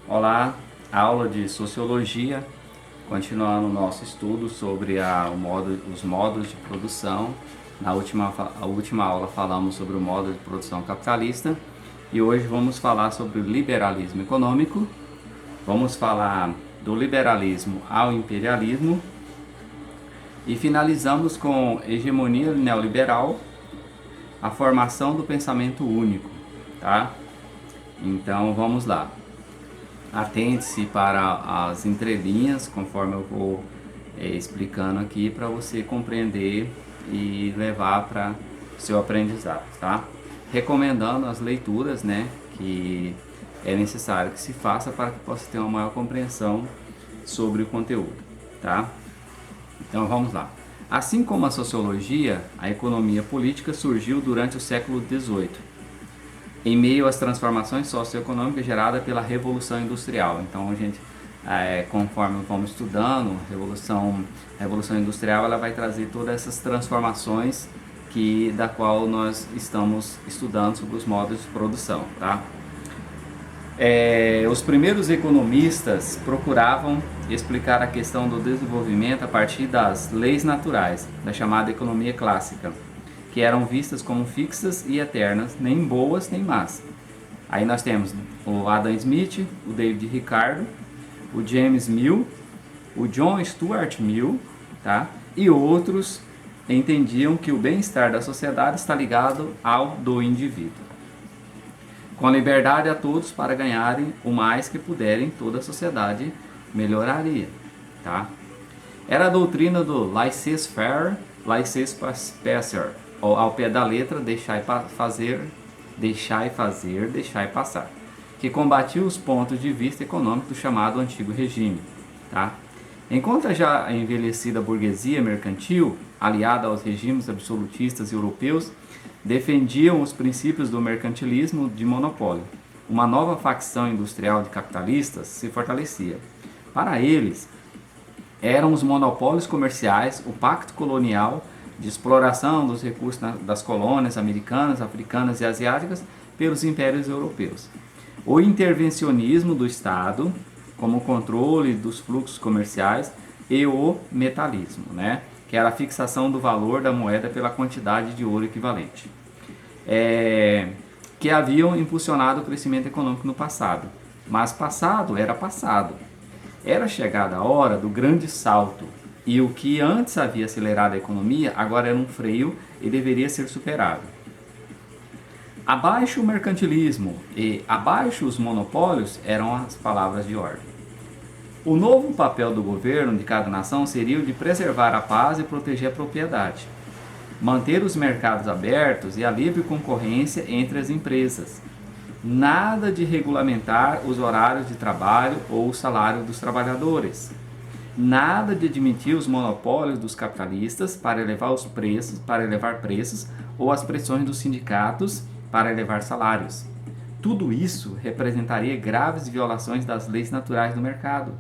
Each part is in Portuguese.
Olá, aula de Sociologia, continuando o nosso estudo sobre os modos de produção. A última aula falamos sobre o modo de produção capitalista e hoje vamos falar sobre o liberalismo econômico. Vamos falar do liberalismo ao imperialismo e finalizamos com hegemonia neoliberal, a formação do pensamento único, tá? Então vamos lá. Atente-se para as entrelinhas, conforme eu vou explicando aqui, para você compreender e levar para o seu aprendizado, tá? Recomendando as leituras, né, que é necessário que se faça para que possa ter uma maior compreensão sobre o conteúdo, tá? Então vamos lá. Assim como a sociologia, a economia política surgiu durante o século XVIII, em meio às transformações socioeconômicas geradas pela Revolução Industrial. Então, a gente, conforme vamos estudando, a Revolução Industrial ela vai trazer todas essas transformações da qual nós estamos estudando sobre os modos de produção. Tá? Os primeiros economistas procuravam explicar a questão do desenvolvimento a partir das leis naturais, da chamada economia clássica, que eram vistas como fixas e eternas, nem boas nem más. Aí nós temos o Adam Smith, o David Ricardo, o James Mill, o John Stuart Mill, tá? E outros entendiam que o bem-estar da sociedade está ligado ao do indivíduo. Com liberdade a todos para ganharem o mais que puderem, toda a sociedade melhoraria, tá? Era a doutrina do laissez-faire, laissez-passer, ao pé da letra, deixar e fazer, deixar e passar, que combatia os pontos de vista econômicos do chamado Antigo Regime. Tá? Enquanto a já envelhecida burguesia mercantil, aliada aos regimes absolutistas europeus, defendiam os princípios do mercantilismo de monopólio, uma nova facção industrial de capitalistas se fortalecia. Para eles, eram os monopólios comerciais, o pacto colonial de exploração dos recursos das colônias americanas, africanas e asiáticas pelos impérios europeus. O intervencionismo do Estado, como controle dos fluxos comerciais, e o metalismo, né? Que era a fixação do valor da moeda pela quantidade de ouro equivalente, que haviam impulsionado o crescimento econômico no passado. Mas passado era passado. Era chegada a hora do grande salto, e o que antes havia acelerado a economia, agora era um freio e deveria ser superado. Abaixo o mercantilismo e abaixo os monopólios eram as palavras de ordem. O novo papel do governo de cada nação seria o de preservar a paz e proteger a propriedade, manter os mercados abertos e a livre concorrência entre as empresas. Nada de regulamentar os horários de trabalho ou o salário dos trabalhadores. Nada de admitir os monopólios dos capitalistas para elevar preços ou as pressões dos sindicatos para elevar salários. Tudo isso representaria graves violações das leis naturais do mercado,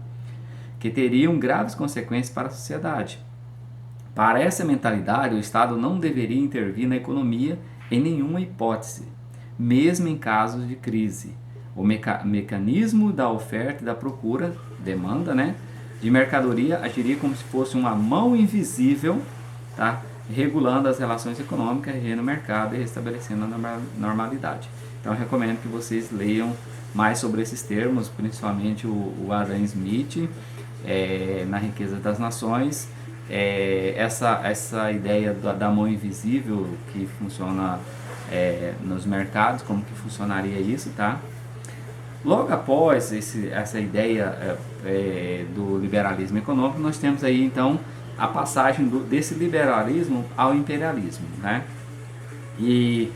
que teriam graves consequências para a sociedade. Para essa mentalidade, o Estado não deveria intervir na economia em nenhuma hipótese, mesmo em casos de crise. O mecanismo da oferta e da procura, demanda, né, de mercadoria agiria como se fosse uma mão invisível, tá, regulando as relações econômicas, regendo o mercado e restabelecendo a normalidade. Então eu recomendo que vocês leiam mais sobre esses termos, principalmente o Adam Smith, na Riqueza das Nações, essa ideia da mão invisível que funciona nos mercados, como que funcionaria isso, tá? Logo após essa ideia do liberalismo econômico, nós temos aí então a passagem desse liberalismo ao imperialismo, né? E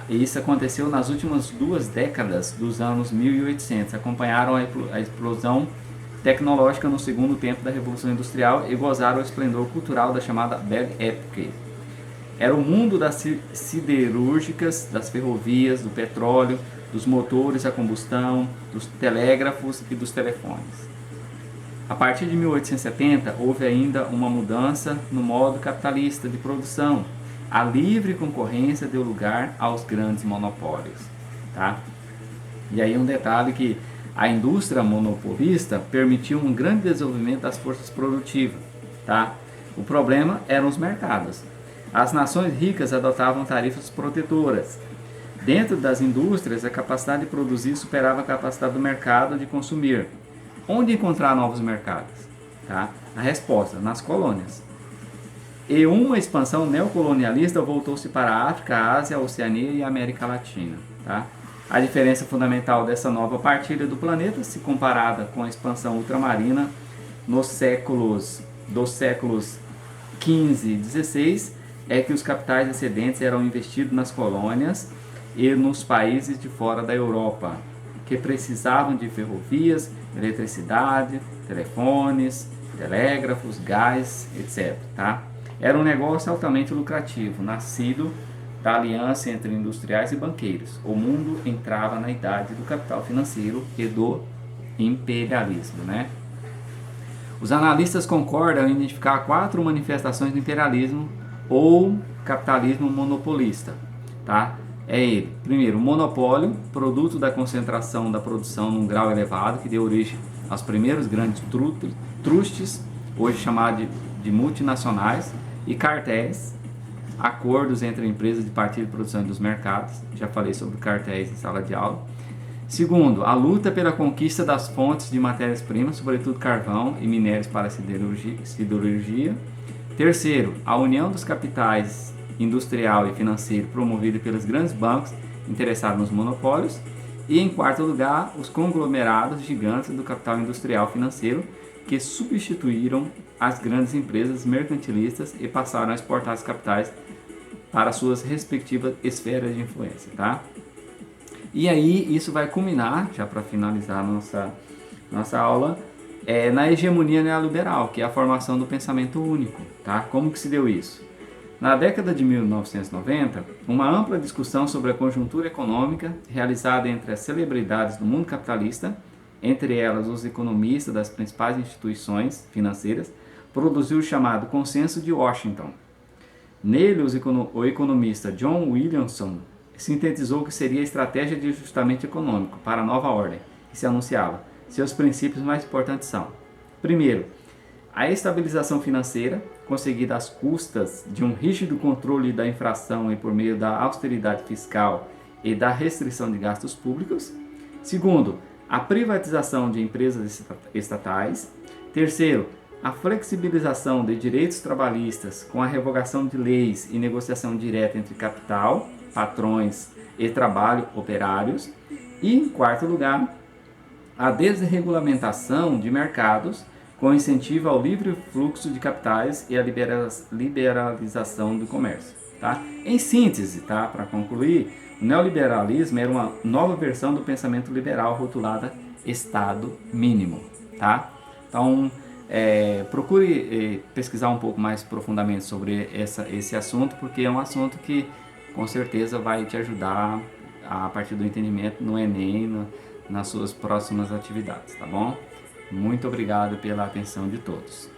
isso aconteceu nas últimas 2 décadas dos anos 1800, acompanharam a explosão tecnológica no segundo tempo da Revolução Industrial e gozaram o esplendor cultural da chamada Belle Époque. Era o mundo das siderúrgicas, das ferrovias, do petróleo, dos motores a combustão, dos telégrafos e dos telefones. A partir de 1870, houve ainda uma mudança no modo capitalista de produção. A livre concorrência deu lugar aos grandes monopólios. Tá? E aí um detalhe que A indústria monopolista permitiu um grande desenvolvimento das forças produtivas, tá? O problema eram os mercados. As nações ricas adotavam tarifas protetoras. Dentro das indústrias, a capacidade de produzir superava a capacidade do mercado de consumir. Onde encontrar novos mercados? Tá? A resposta, nas colônias. E uma expansão neocolonialista voltou-se para a África, a Ásia, a Oceania e a América Latina. Tá? A diferença fundamental dessa nova partilha do planeta, se comparada com a expansão ultramarina dos séculos XV e XVI, é que os capitais excedentes eram investidos nas colônias e nos países de fora da Europa, que precisavam de ferrovias, eletricidade, telefones, telégrafos, gás, etc. Tá? Era um negócio altamente lucrativo, nascido da aliança entre industriais e banqueiros. O mundo entrava na idade do capital financeiro e do imperialismo, né? Os analistas concordam em identificar 4 manifestações do imperialismo ou capitalismo monopolista, tá? É ele. Primeiro, o monopólio, produto da concentração da produção num grau elevado, que deu origem aos primeiros grandes trustes, hoje chamados de multinacionais, e cartéis, acordos entre empresas de partilha de produção e dos mercados. Já falei sobre cartéis em sala de aula. Segundo, a luta pela conquista das fontes de matérias-primas, sobretudo carvão e minérios para a siderurgia. Terceiro, a união dos capitais industrial e financeiro promovida pelos grandes bancos interessados nos monopólios. E em quarto lugar, os conglomerados gigantes do capital industrial financeiro que substituíram as grandes empresas mercantilistas e passaram a exportar os capitais para suas respectivas esferas de influência, tá? E aí isso vai culminar, já para finalizar nossa aula, na hegemonia neoliberal, que é a formação do pensamento único, tá? Como que se deu isso? Na década de 1990, uma ampla discussão sobre a conjuntura econômica realizada entre as celebridades do mundo capitalista, entre elas os economistas das principais instituições financeiras, produziu o chamado Consenso de Washington. Nele, o economista John Williamson sintetizou o que seria a estratégia de ajustamento econômico para a nova ordem, que se anunciava. Seus princípios mais importantes são: primeiro, a estabilização financeira, conseguida às custas de um rígido controle da inflação e por meio da austeridade fiscal e da restrição de gastos públicos. Segundo, a privatização de empresas estatais. Terceiro, a flexibilização de direitos trabalhistas com a revogação de leis e negociação direta entre capital, patrões e trabalho, operários. E, em quarto lugar, a desregulamentação de mercados com incentivo ao livre fluxo de capitais e a liberalização do comércio. Tá? Em síntese, tá? Para concluir, o neoliberalismo era uma nova versão do pensamento liberal rotulada Estado mínimo. Tá? Então, procure pesquisar um pouco mais profundamente sobre esse assunto, porque é um assunto que com certeza vai te ajudar a partir do entendimento no Enem, nas suas próximas atividades, tá bom? Muito obrigado pela atenção de todos.